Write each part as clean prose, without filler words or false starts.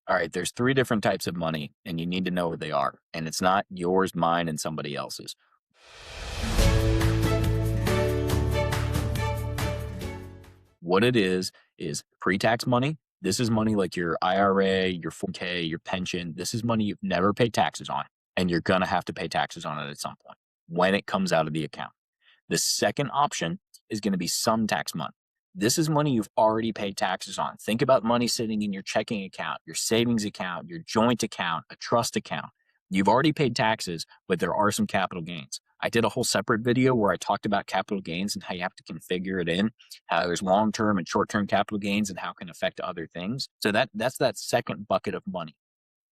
All right, there's three different types of money, and you need to know what they are. And it's not yours, mine, and somebody else's. What it is pre-tax money. This is money like your IRA, your 401k, your pension. This is money you've never paid taxes on, and you're going to have to pay taxes on it at some point when it comes out of the account. The second option is going to be some tax money. This is money you've already paid taxes on. Think about money sitting in your checking account, your savings account, your joint account, a trust account. You've already paid taxes, but there are some capital gains. I did a whole separate video where I talked about capital gains and how you have to configure it in, how there's long-term and short-term capital gains and how it can affect other things. So that's that second bucket of money.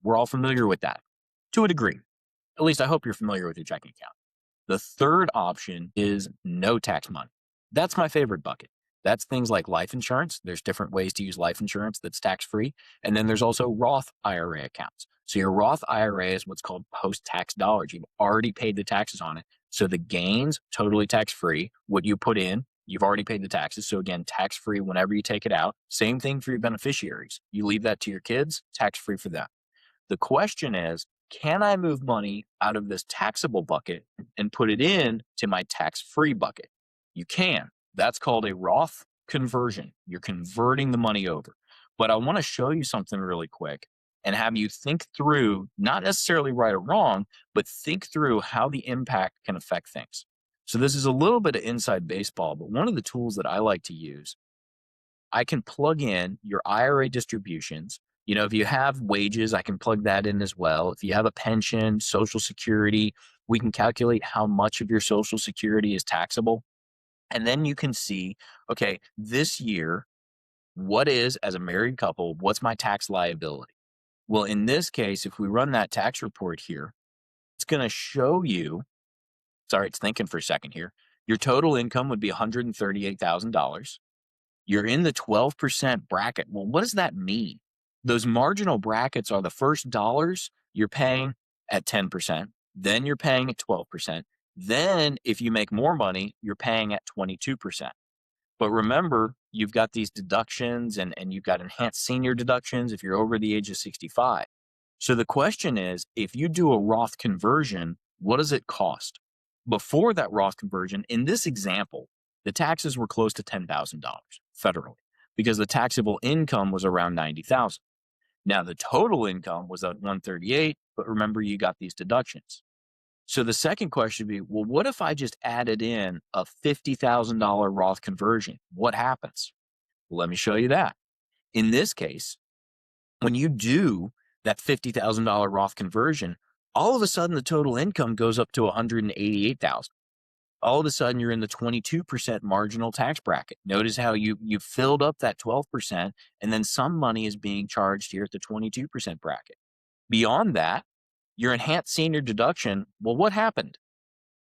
We're all familiar with that to a degree. At least I hope you're familiar with your checking account. The third option is no tax money. That's my favorite bucket. That's things like life insurance. There's different ways to use life insurance that's tax-free. And then there's also Roth IRA accounts. So your Roth IRA is what's called post-tax dollars. You've already paid the taxes on it. So the gains, totally tax-free. What you put in, you've already paid the taxes. So again, tax-free whenever you take it out. Same thing for your beneficiaries. You leave that to your kids, tax-free for them. The question is, can I move money out of this taxable bucket and put it in to my tax-free bucket? You can. That's called a Roth conversion. You're converting the money over. But I want to show you something really quick and have you think through, not necessarily right or wrong, but think through how the impact can affect things. So this is a little bit of inside baseball, but one of the tools that I like to use, I can plug in your IRA distributions. If you have wages, I can plug that in as well. If you have a pension, Social Security, we can calculate how much of your Social Security is taxable. And then you can see, okay, this year, what is, as a married couple, what's my tax liability? Well, in this case, if we run that tax report here, it's going to show you, sorry, it's thinking for a second here. Your total income would be $138,000. You're in the 12% bracket. Well, what does that mean? Those marginal brackets are the first dollars you're paying at 10%. Then you're paying at 12%. Then if you make more money, you're paying at 22%. But remember, you've got these deductions and you've got enhanced senior deductions if you're over the age of 65. So the question is, if you do a Roth conversion, what does it cost? Before that Roth conversion, in this example, the taxes were close to $10,000 federally because the taxable income was around $90,000. Now the total income was at 138, but remember you got these deductions. So the second question would be, well, what if I just added in a $50,000 Roth conversion? What happens? Well, let me show you that. In this case, when you do that $50,000 Roth conversion, all of a sudden the total income goes up to $188,000. All of a sudden you're in the 22% marginal tax bracket. Notice how you filled up that 12% and then some money is being charged here at the 22% bracket. Beyond that, your enhanced senior deduction, well, what happened?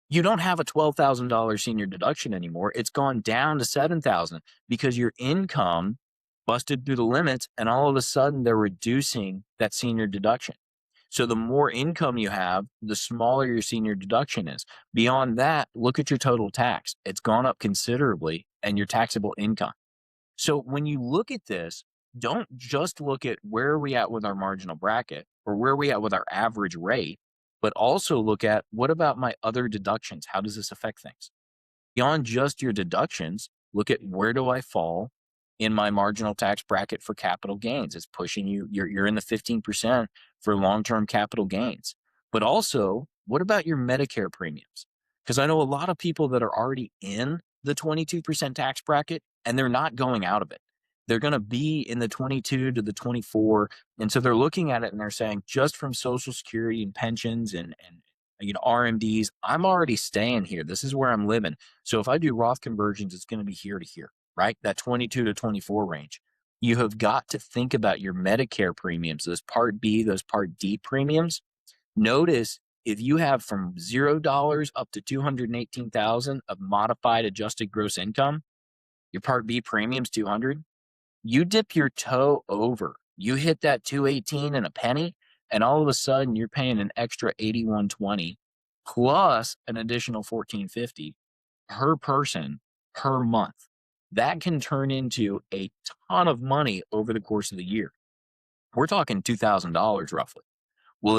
You don't have a $12,000 senior deduction anymore. It's gone down to $7,000 because your income busted through the limits and all of a sudden they're reducing that senior deduction. So the more income you have, the smaller your senior deduction is. Beyond that, look at your total tax. It's gone up considerably and your taxable income. So when you look at this, don't just look at where are we at with our marginal bracket or where are we at with our average rate, but also look at what about my other deductions? How does this affect things? Beyond just your deductions, look at where do I fall in my marginal tax bracket for capital gains. It's pushing you, you're in the 15% for long-term capital gains. But also, what about your Medicare premiums? Because I know a lot of people that are already in the 22% tax bracket and they're not going out of it. They're going to be in the 22 to the 24. And so they're looking at it and they're saying, just from Social Security and pensions and RMDs, I'm already staying here. This is where I'm living. So if I do Roth conversions, it's going to be here to here, right? That 22 to 24 range. You have got to think about your Medicare premiums, those Part B, those Part D premiums. Notice if you have from $0 up to $218,000 of modified adjusted gross income, your Part B premium's $200. You dip your toe over, you hit that 218 and a penny, and all of a sudden you're paying an extra $81.20 plus an additional $14.50 per person per month. That can turn into a ton of money over the course of the year. We're talking $2,000 roughly. Well,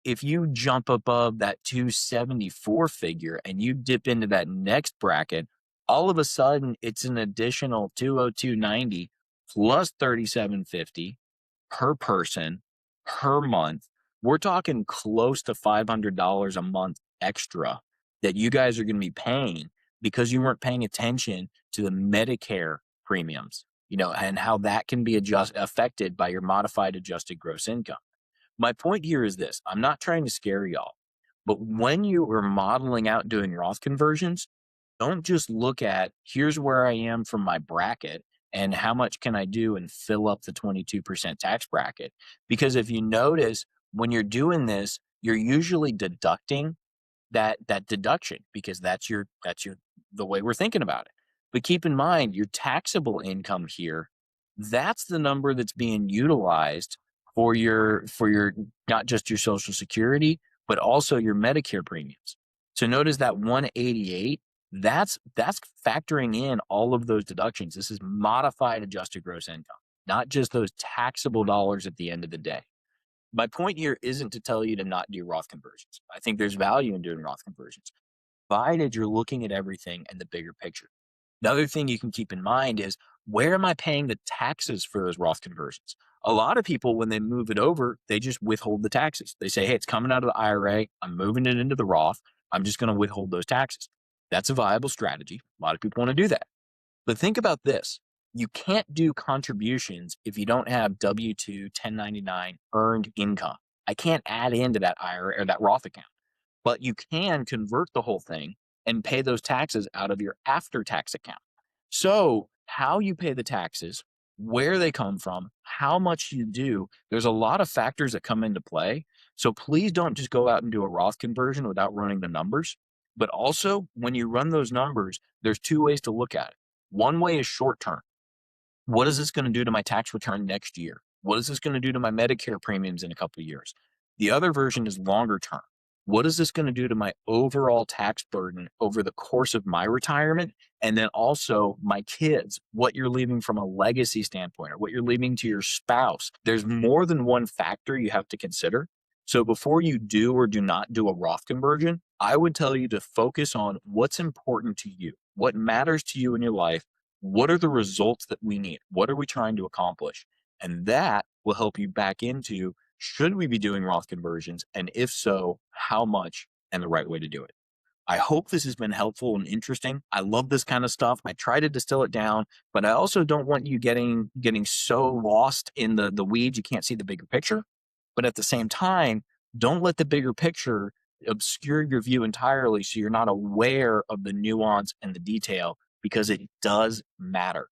if you jump above that 274 figure and you dip into that next bracket, all of a sudden it's an additional 202.90 plus 37.50 per person per month. We're talking close to $500 a month extra that you guys are going to be paying because you weren't paying attention to the Medicare premiums, and how that can be affected by your modified adjusted gross income. My point here is this: I'm not trying to scare y'all, but when you are modeling out doing Roth conversions, don't just look at here's where I am from my bracket and how much can I do and fill up the 22% tax bracket. Because if you notice, when you're doing this, you're usually deducting that deduction because that's your the way we're thinking about it. But keep in mind your taxable income here, that's the number that's being utilized for your not just your social security, but also your Medicare premiums. So notice that 188, that's factoring in all of those deductions. This is modified adjusted gross income, not just those taxable dollars at the end of the day. My point here isn't to tell you to not do Roth conversions. I think there's value in doing Roth conversions, provided you're looking at everything and the bigger picture. Another thing you can keep in mind is, where am I paying the taxes for those Roth conversions? A lot of people, when they move it over, they just withhold the taxes. They say, hey, it's coming out of the IRA. I'm moving it into the Roth. I'm just going to withhold those taxes. That's a viable strategy. A lot of people want to do that. But think about this. You can't do contributions if you don't have W-2, 1099 earned income. I can't add into that IRA or that Roth account, but you can convert the whole thing and pay those taxes out of your after tax account. So how you pay the taxes, where they come from, how much you do, there's a lot of factors that come into play. So please don't just go out and do a Roth conversion without running the numbers. But also, when you run those numbers, there's two ways to look at it. One way is short term. What is this going to do to my tax return next year? What is this going to do to my Medicare premiums in a couple of years? The other version is longer term. What is this going to do to my overall tax burden over the course of my retirement? And then also my kids, what you're leaving from a legacy standpoint or what you're leaving to your spouse. There's more than one factor you have to consider. So before you do or do not do a Roth conversion, I would tell you to focus on what's important to you, what matters to you in your life. What are the results that we need? What are we trying to accomplish? And that will help you back into, should we be doing Roth conversions? And if so, how much and the right way to do it? I hope this has been helpful and interesting. I love this kind of stuff. I try to distill it down, but I also don't want you getting so lost in the weeds you can't see the bigger picture. But at the same time, don't let the bigger picture obscure your view entirely so you're not aware of the nuance and the detail, because it does matter.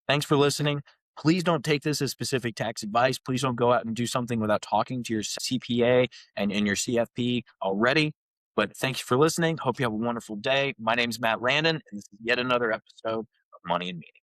Thanks for listening. Please don't take this as specific tax advice. Please don't go out and do something without talking to your CPA and your CFP already. But thank you for listening. Hope you have a wonderful day. My name is Matt Landon, and this is yet another episode of Money and Meaning.